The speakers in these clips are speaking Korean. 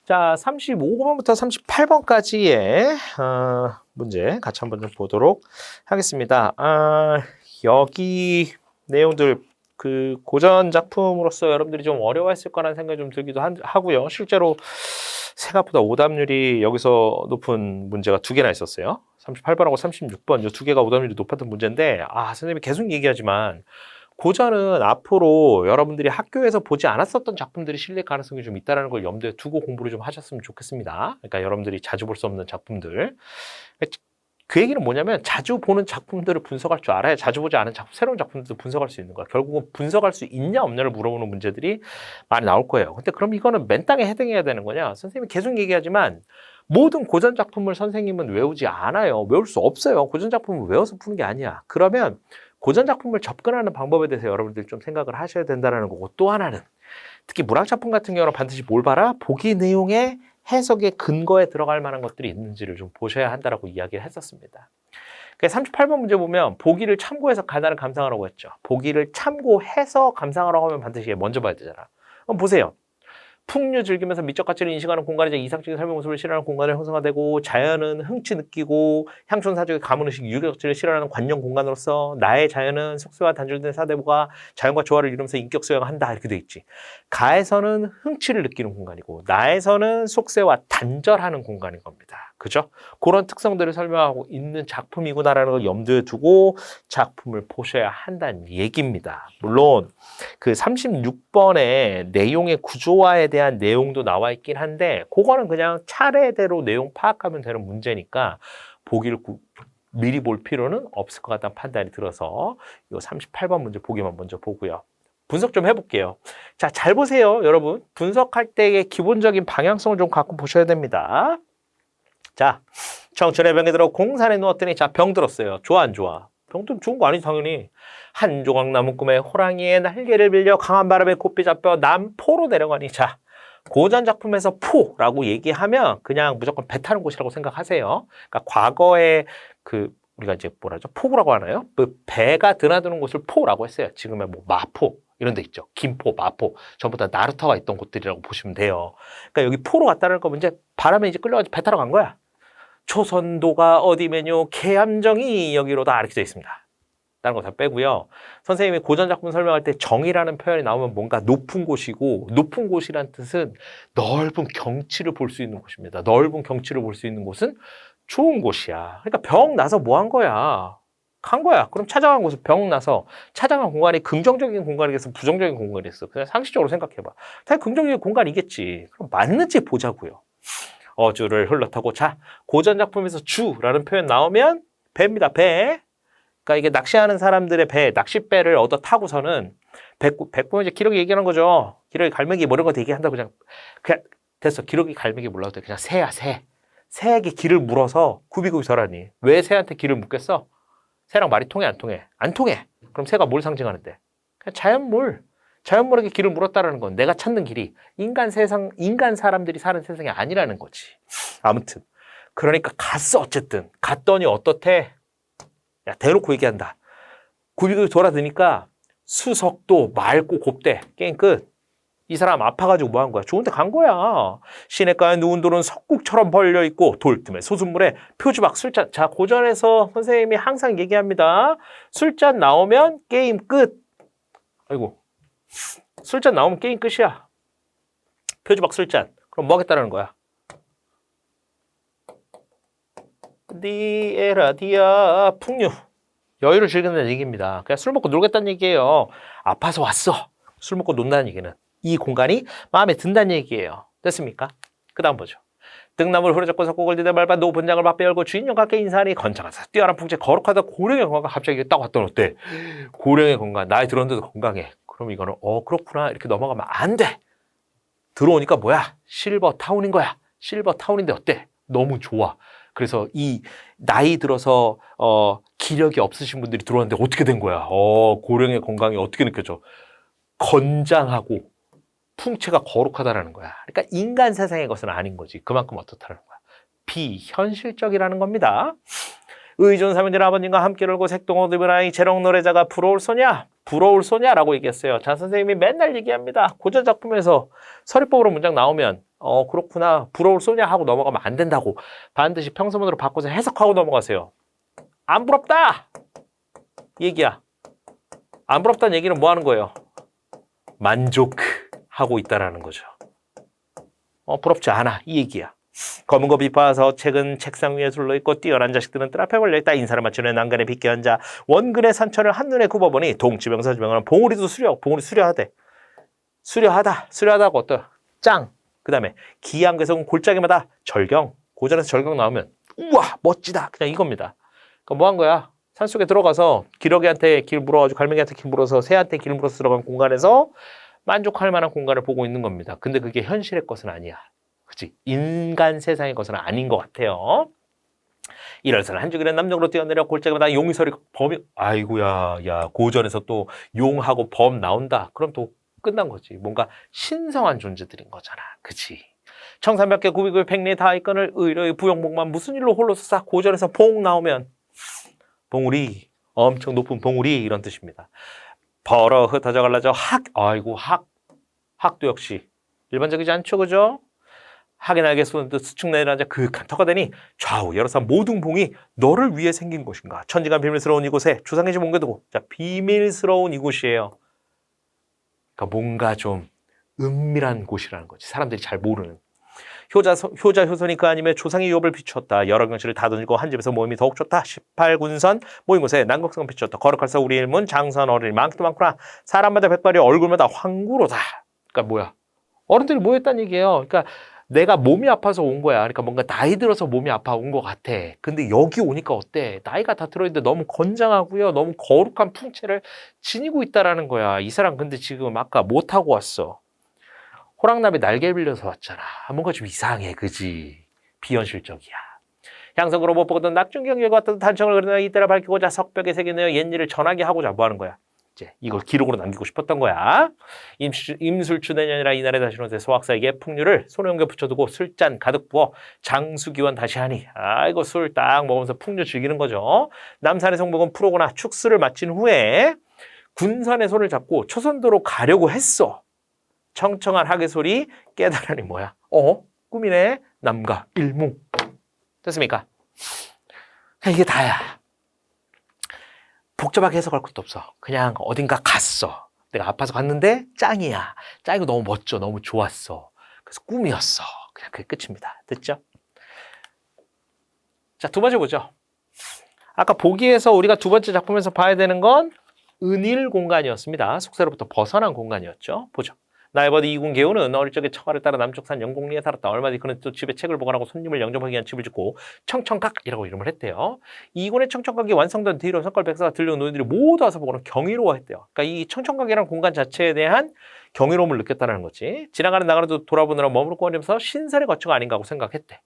자, 35번부터 38번까지의 문제 같이 한번 좀 보도록 하겠습니다. 여기 내용들 그 고전 작품으로서 여러분들이 좀 어려워했을 거라는 생각이 좀 들기도 하고요. 실제로 생각보다 오답률이 여기서 높은 문제가 두 개나 있었어요. 38번하고 36번 이 두 개가 오답률이 높았던 문제인데 선생님이 계속 얘기하지만 고전은 앞으로 여러분들이 학교에서 보지 않았었던 작품들이 실릴 가능성이 좀 있다는 걸 염두에 두고 공부를 좀 하셨으면 좋겠습니다. 그러니까 여러분들이 자주 볼 수 없는 작품들. 그 얘기는 뭐냐면 자주 보는 작품들을 분석할 줄 알아야 자주 보지 않은 새로운 작품들도 분석할 수 있는 거야. 결국은 분석할 수 있냐 없냐를 물어보는 문제들이 많이 나올 거예요. 근데 그럼 이거는 맨땅에 해당해야 되는 거냐? 선생님이 계속 얘기하지만 모든 고전 작품을 선생님은 외우지 않아요. 외울 수 없어요. 고전 작품을 외워서 푸는 게 아니야. 그러면 고전 작품을 접근하는 방법에 대해서 여러분들이 좀 생각을 하셔야 된다는 거고, 또 하나는 특히 문학 작품 같은 경우는 반드시 뭘 봐라? 보기 내용의 해석의 근거에 들어갈 만한 것들이 있는지를 좀 보셔야 한다라고 이야기를 했었습니다. 38번 문제 보면 보기를 참고해서 가다를 감상하라고 했죠. 보기를 참고해서 감상하라고 하면 반드시 먼저 봐야 되잖아. 그럼 보세요. 풍류 즐기면서 미적 가치를 인식하는 공간이자 이상적인 삶의 모습을 실현하는 공간을 형성화되고, 자연은 흥취 느끼고 향촌사족의 가문의식 유교 가치를 실현하는 관념 공간으로서 나의 자연은 속세와 단절된 사대부가 자연과 조화를 이루면서 인격 수양을 한다 이렇게 돼 있지. 가에서는 흥취를 느끼는 공간이고 나에서는 속세와 단절하는 공간인 겁니다. 그죠? 그런 특성들을 설명하고 있는 작품이구나라는 걸 염두에 두고 작품을 보셔야 한다는 얘기입니다. 물론 그 36번의 내용의 구조화에 대한 내용도 나와 있긴 한데 그거는 그냥 차례대로 내용 파악하면 되는 문제니까 보기를 미리 볼 필요는 없을 것 같다는 판단이 들어서 이 38번 문제 보기만 먼저 보고요. 분석 좀 해볼게요. 자, 잘 보세요, 여러분. 분석할 때의 기본적인 방향성을 좀 갖고 보셔야 됩니다. 자, 청춘의 병에 들어 공산에 누웠더니 자, 병 들었어요. 좋아 안 좋아? 병도 좋은 거 아니지 당연히. 한 조각 나무 꿈에 호랑이의 날개를 빌려 강한 바람에 곱비 잡혀 남포로 내려가니. 자, 고전 작품에서 포라고 얘기하면 그냥 무조건 배 타는 곳이라고 생각하세요. 그러니까 과거에 우리가 이제 뭐라죠? 포구라고 하나요? 그 배가 드나드는 곳을 포라고 했어요. 지금의 뭐 마포 이런 데 있죠. 김포, 마포. 전부 다 나루터가 있던 곳들이라고 보시면 돼요. 그러니까 여기 포로 갔다는 거면 이제 바람에 이제 끌려가지고 배 타러 간 거야. 초선도가 어디면요 계암정이 여기로다 이렇게 되어 있습니다. 다른 거 다 빼고요. 선생님이 고전 작품 설명할 때 정이라는 표현이 나오면 뭔가 높은 곳이고, 높은 곳이란 뜻은 넓은 경치를 볼 수 있는 곳입니다. 넓은 경치를 볼 수 있는 곳은 좋은 곳이야. 그러니까 병 나서 뭐 한 거야? 간 거야. 그럼 찾아간 곳은 병 나서 찾아간 공간이 긍정적인 공간이겠어, 부정적인 공간이겠어? 그냥 상식적으로 생각해봐. 당연히 긍정적인 공간이겠지. 그럼 맞는지 보자고요. 어주를 흘러타고. 자, 고전 작품에서 주라는 표현 나오면 배입니다. 배. 그러니까 이게 낚시하는 사람들의 배, 낚싯배를 얻어 타고서는 백보 이제 기러기 얘기하는 거죠. 기러기 갈매기 뭐 이런 거 얘기한다고 그냥 됐어. 기러기 갈매기 몰라도 돼. 그냥 새야 새. 새에게 기를 물어서 굽이굽이 절하니. 왜 새한테 기를 묻겠어? 새랑 말이 통해 안 통해? 안 통해. 그럼 새가 뭘 상징하는데? 그냥 자연물. 자연물에게 길을 물었다라는 건 내가 찾는 길이 인간 사람들이 사는 세상이 아니라는 거지. 아무튼 그러니까 갔어. 어쨌든 갔더니 어떻대? 야, 대놓고 얘기한다. 굽이굽이 돌아드니까 수석도 맑고 곱대. 게임 끝. 이 사람 아파가지고 뭐 한 거야? 좋은 데 간 거야. 시냇가에 누운 돌은 석국처럼 벌려있고 돌틈에 솟은물에 표주박 술잔. 자, 고전에서 선생님이 항상 얘기합니다. 술잔 나오면 게임 끝. 아이고. 술잔 나오면 게임 끝이야. 표주박 술잔. 그럼 뭐 하겠다는 거야? 디에라디아 풍류. 여유를 즐긴다는 얘기입니다. 그냥 술 먹고 놀겠다는 얘기예요. 아파서 왔어. 술 먹고 논다는 얘기는 이 공간이 마음에 든다는 얘기예요. 됐습니까? 그 다음 보죠. 등나무를 후려잡고 석곡을 디대 밟아 높은 장을 밥배 열고 주인용 가까이 인사하니 건장하사 뛰어난 풍채 거룩하다 고령의 건강. 갑자기 딱 왔더니 어때? 고령의 건강. 나이 들었는데도 건강해. 그럼 이거는 그렇구나 이렇게 넘어가면 안 돼. 들어오니까 뭐야? 실버타운인 거야. 실버타운인데 어때? 너무 좋아. 그래서 이 나이 들어서 기력이 없으신 분들이 들어왔는데 어떻게 된 거야? 고령의 건강이 어떻게 느껴져? 건장하고 풍채가 거룩하다라는 거야. 그러니까 인간 세상의 것은 아닌 거지. 그만큼 어떻다라는 거야. 비현실적이라는 겁니다. 의존 사면들 아버님과 함께 놀고 색동옷 입은 아이 재롱 노래자가 부러울 소냐? 부러울 소냐라고 얘기했어요. 자, 선생님이 맨날 얘기합니다. 고전 작품에서 서리법으로 문장 나오면 그렇구나. 부러울 소냐 하고 넘어가면 안 된다고. 반드시 평서문으로 바꿔서 해석하고 넘어가세요. 안 부럽다! 얘기야. 안 부럽다는 얘기는 뭐 하는 거예요? 만족하고 있다라는 거죠. 부럽지 않아. 이 얘기야. 검은 거 빛봐서 책은 책상 위에 둘러있고 뛰어난 자식들은 뜰 앞에 걸려있다. 인사를 맞추는 난간에 빗겨 앉아 원근의 산천을 한눈에 굽어보니 동치명사 지명하는 봉우리도 봉우리 수려하대. 수려하다고 어떠? 짱. 그 다음에 기양괴석은 골짜기마다 절경. 고전에서 절경 나오면 우와 멋지다. 그냥 이겁니다. 그러니까 뭐 한 거야? 산속에 들어가서 기러기한테 길 물어가지고 갈매기한테 길 물어서 새한테 길 물어서 들어간 공간에서 만족할 만한 공간을 보고 있는 겁니다. 근데 그게 현실의 것은 아니야. 그치? 인간 세상의 것은 아닌 것 같아요. 이럴서는 한 줄기는 남쪽으로 뛰어내려 골짜기마다 용이 서리 범이 아이고야 야 고전에서 또 용하고 범 나온다. 그럼 또 끝난 거지. 뭔가 신성한 존재들인 거잖아. 그치? 청산벽계 구비구비 백리 다 있건을 의료의 부용복만 무슨 일로 홀로 싹 고전에서 봉 나오면 봉우리 엄청 높은 봉우리 이런 뜻입니다. 벌어 흩어져 갈라져 학도 역시 일반적이지 않죠. 그죠? 학의 날개 쏘는 듯 수축 내려앉아 그윽한 터가 되니 좌우 여러 산 모든 봉이 너를 위해 생긴 곳인가. 천지간 비밀스러운 이곳에 조상의 집 옮겨두고 자 비밀스러운 이곳이에요. 그러니까 뭔가 좀 은밀한 곳이라는 거지. 사람들이 잘 모르는. 효자 효선이 그 아님에 조상의 유업을 비추었다. 여러 경치를 다 던지고 한 집에서 모임이 더욱 좋다. 18군선 모인 곳에 난곡성을 비추었다. 거룩할사 우리 일문 장수한 어른이 많기도 많구나. 사람마다 백발이 얼굴마다 황구로다. 그러니까 뭐야? 어른들이 모였다는 얘기예요. 그러니까 내가 몸이 아파서 온 거야. 그러니까 뭔가 나이 들어서 몸이 아파 온 것 같아. 근데 여기 오니까 어때? 나이가 다 들어있는데 너무 건장하고요. 너무 거룩한 풍채를 지니고 있다라는 거야. 이 사람 근데 지금 아까 못 타고 왔어. 호랑나비 날개 빌려서 왔잖아. 뭔가 좀 이상해. 그지? 비현실적이야. 향성으로 못 보거든 낙중경계가 왔던 단청을 그리나 이때라 밝히고자 석벽에 새기네요. 옛일을 전하게 하고자 뭐 하는 거야? 이제 이걸 기록으로 남기고 싶었던 거야. 임술추 내년이라 이날에 다시 오는데 소학사에게 풍류를 손에 옮겨 붙여두고 술잔 가득 부어 장수기원 다시 하니 아이고 술 딱 먹으면서 풍류 즐기는 거죠. 남산의 성복은 프로거나 축수를 마친 후에 군산의 손을 잡고 초선도로 가려고 했어. 청청한 하계 소리 깨달으니 뭐야? 꿈이네. 남가 일무. 됐습니까? 이게 다야. 복잡하게 해석할 것도 없어. 그냥 어딘가 갔어. 내가 아파서 갔는데 짱이야. 짱이고 너무 멋져. 너무 좋았어. 그래서 꿈이었어. 그냥 그게 끝입니다. 됐죠? 자, 두 번째 보죠. 아까 보기에서 우리가 두 번째 작품에서 봐야 되는 건 은일 공간이었습니다. 속세로부터 벗어난 공간이었죠. 보죠. 나이버드 이군 개우는 어릴 적에 처가를 따라 남쪽산 영곡리에 살았다. 얼마 뒤 그는 또 집에 책을 보관하고 손님을 영접하기 위한 집을 짓고 청청각이라고 이름을 했대요. 이군의 청청각이 완성된 뒤로 석걸 백사가 들려온 노인들이 모두 와서 보고는 경이로워했대요. 그러니까 이 청청각이라는 공간 자체에 대한 경이로움을 느꼈다는 거지. 지나가는 나가는 돌아보느라 머무르고 하면서 신설의 거처가 아닌가 하고 생각했대.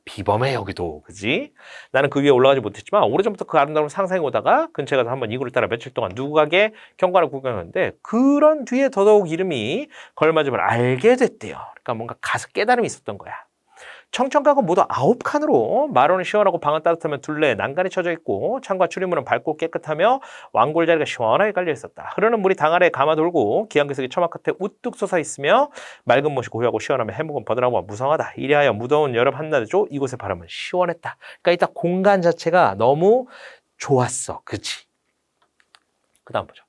비범해 여기도. 그지? 나는 그 위에 올라가지 못했지만 오래전부터 그 아름다움을 상상해 오다가 근처에 가서 한번 이구를 따라 며칠 동안 누각의 경관을 구경했는데 그런 뒤에 더더욱 이름이 걸맞음을 알게 됐대요. 그러니까 뭔가 가서 깨달음이 있었던 거야. 청청각은 모두 9칸으로 마루는 시원하고 방은 따뜻하면 둘레에 난간이 쳐져 있고 창과 출입문은 밝고 깨끗하며 왕골 자리가 시원하게 깔려 있었다. 흐르는 물이 당 아래에 감아돌고 기암괴석이 처마 끝에 우뚝 솟아 있으며 맑은 못이 고요하고 시원하며 해묵은 버드나무가 무성하다. 이리하여 무더운 여름 한낮에도 이곳의 바람은 시원했다. 그러니까 일단 공간 자체가 너무 좋았어. 그치? 그 다음 보죠.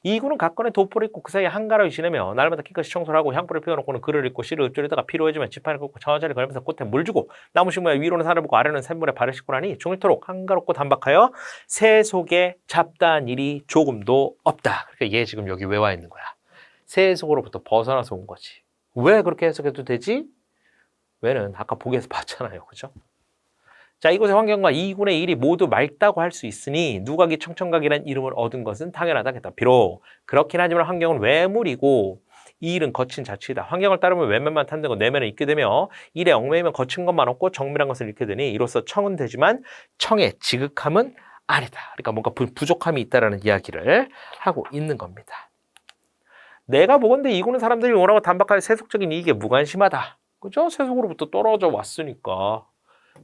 이군은 각건에 도포를 입고 그 사이에 한가로이 지내며 날마다 깨끗이 청소를 하고 향불을 피워놓고는 글을 읽고 시를 읊조리다가 필요해지면 지판을 긋고 천천히 걸면서 꽃에 물 주고 나무 식물에 위로는 살을 붓고 아래는 샘물에 발을 씻고 나니 종일토록 한가롭고 단박하여 새 속에 잡다한 일이 조금도 없다. 그러니까 얘 지금 여기 왜 와 있는 거야? 새 속으로부터 벗어나서 온 거지. 왜 그렇게 해석해도 되지? 왜는 아까 보기에서 봤잖아요. 그죠? 자, 이곳의 환경과 이군의 일이 모두 맑다고 할 수 있으니 누각이 청청각이라는 이름을 얻은 것은 당연하다겠다. 비록 그렇긴 하지만 환경은 외물이고 이 일은 거친 자취이다. 환경을 따르면 외면만 탐내고 내면을 잊게 되며 일에 얽매이면 거친 것만 없고 정밀한 것을 잃게 되니 이로써 청은 되지만 청의 지극함은 아니다. 그러니까 뭔가 부족함이 있다라는 이야기를 하고 있는 겁니다. 내가 보건대 이군의 사람들이 원하고 단박하게 세속적인 이익에 무관심하다. 그죠? 세속으로부터 떨어져 왔으니까.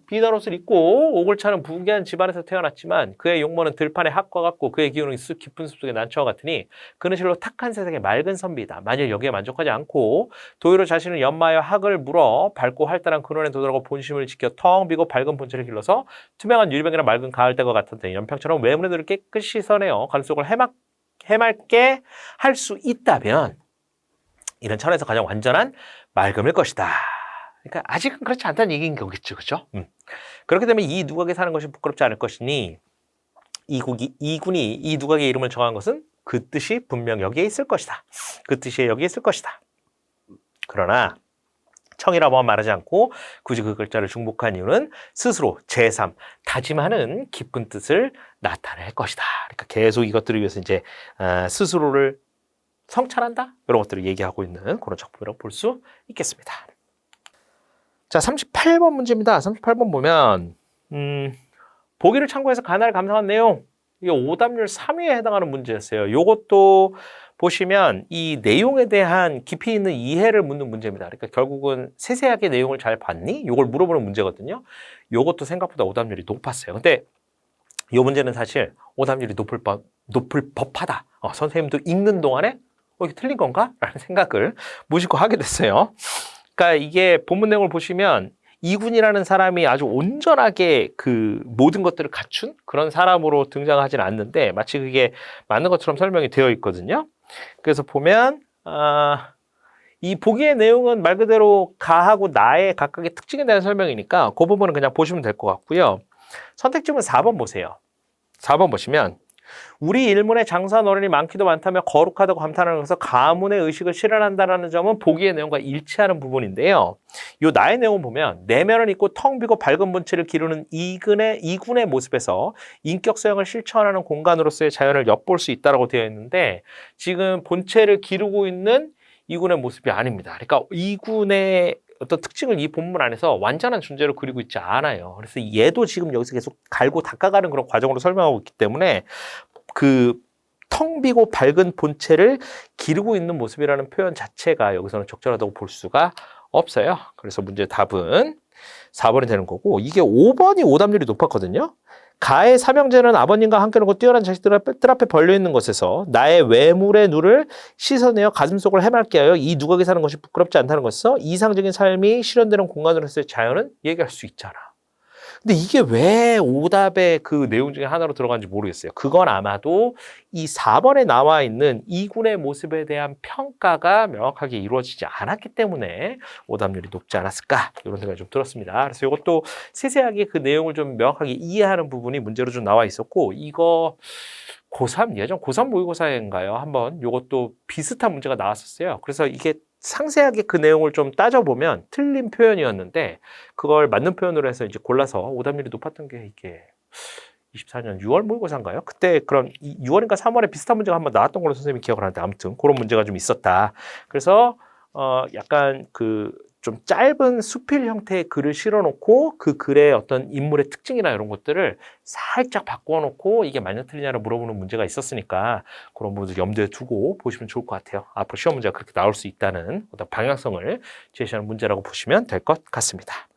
비단 옷을 입고 옥을 차는 부귀한 집안에서 태어났지만 그의 용모는 들판의 학과 같고 그의 기운은 깊은 숲속의 난처와 같으니 그는 실로 탁한 세상의 맑은 선비이다. 만일 여기에 만족하지 않고 도리로 자신을 연마하여 학을 물어 밝고 활달한 근원에 도달하고 본심을 지켜 텅 비고 밝은 본체를 길러서 투명한 유리병이나 맑은 가을대과 같은 연평처럼 외문의 들을 깨끗이 써내어 가슴 속을 해맑게 할 수 있다면 이런 차원에서 가장 완전한 맑음일 것이다. 그러니까 아직은 그렇지 않다는 얘기인 거겠죠, 그렇죠? 그렇게 되면 이 누각에 사는 것이 부끄럽지 않을 것이니 이군이 이 누각의 이름을 정한 것은 그 뜻이 분명 여기에 있을 것이다. 그 뜻이 여기에 있을 것이다. 그러나 청이라고만 말하지 않고 굳이 그 글자를 중복한 이유는 스스로 제3 다짐하는 깊은 뜻을 나타낼 것이다. 그러니까 계속 이것들을 위해서 이제 스스로를 성찰한다? 이런 것들을 얘기하고 있는 그런 작품이라고 볼 수 있겠습니다. 자, 38번 문제입니다. 38번 보면 보기를 참고해서 가나를 감상한 내용, 이게 오답률 3위에 해당하는 문제였어요. 이것도 보시면 이 내용에 대한 깊이 있는 이해를 묻는 문제입니다. 그러니까 결국은 세세하게 내용을 잘 봤니? 이걸 물어보는 문제거든요. 이것도 생각보다 오답률이 높았어요. 근데 이 문제는 사실 오답률이 높을 법하다. 선생님도 읽는 동안에 이게 틀린 건가? 라는 생각을 무심코 하게 됐어요. 그러니까 이게 본문 내용을 보시면 이군이라는 사람이 아주 온전하게 그 모든 것들을 갖춘 그런 사람으로 등장하지는 않는데 마치 그게 맞는 것처럼 설명이 되어 있거든요. 그래서 보면 이 보기의 내용은 말 그대로 가하고 나의 각각의 특징에 대한 설명이니까 그 부분은 그냥 보시면 될 것 같고요. 선택지문 4번 보세요. 4번 보시면 우리 일문에 장사한 어른이 많기도 많다며 거룩하다고 감탄하는 것에서 가문의 의식을 실현한다는 점은 보기의 내용과 일치하는 부분인데요. 요 나의 내용을 보면 내면은 있고 텅 비고 밝은 본체를 기르는 이군의 모습에서 인격 소양을 실천하는 공간으로서의 자연을 엿볼 수 있다고 되어 있는데 지금 본체를 기르고 있는 이군의 모습이 아닙니다. 그러니까 이군의 어떤 특징을 이 본문 안에서 완전한 존재로 그리고 있지 않아요. 그래서 얘도 지금 여기서 계속 갈고 닦아가는 그런 과정으로 설명하고 있기 때문에 그 텅 비고 밝은 본체를 기르고 있는 모습이라는 표현 자체가 여기서는 적절하다고 볼 수가 없어요. 그래서 문제 답은 4번이 되는 거고 이게 5번이 오답률이 높았거든요. 가의 삼형제는 아버님과 함께 놓고 뛰어난 자식들 뜰 앞에 벌려있는 것에서 나의 외물의 눈을 씻어내어 가슴속을 해맑게 하여 이 누각에 사는 것이 부끄럽지 않다는 것에서 이상적인 삶이 실현되는 공간으로서의 자연은 얘기할 수 있잖아. 근데 이게 왜 오답의 그 내용 중에 하나로 들어간지 모르겠어요. 그건 아마도 이 4번에 나와 있는 이군의 모습에 대한 평가가 명확하게 이루어지지 않았기 때문에 오답률이 높지 않았을까 이런 생각이 좀 들었습니다. 그래서 이것도 세세하게 그 내용을 좀 명확하게 이해하는 부분이 문제로 좀 나와 있었고 이거 예전 고3 모의고사인가요? 한번 이것도 비슷한 문제가 나왔었어요. 그래서 이게 상세하게 그 내용을 좀 따져보면 틀린 표현이었는데 그걸 맞는 표현으로 해서 이제 골라서 오답률이 높았던 게 이게 24년 6월 모의고사인가요? 그때 그런 6월인가 3월에 비슷한 문제가 한번 나왔던 걸로 선생님이 기억을 하는데 아무튼 그런 문제가 좀 있었다. 그래서 약간 그 좀 짧은 수필 형태의 글을 실어놓고 그 글의 어떤 인물의 특징이나 이런 것들을 살짝 바꿔놓고 이게 맞냐 틀리냐를 물어보는 문제가 있었으니까 그런 부분들 염두에 두고 보시면 좋을 것 같아요. 앞으로 시험 문제가 그렇게 나올 수 있다는 어떤 방향성을 제시하는 문제라고 보시면 될 것 같습니다.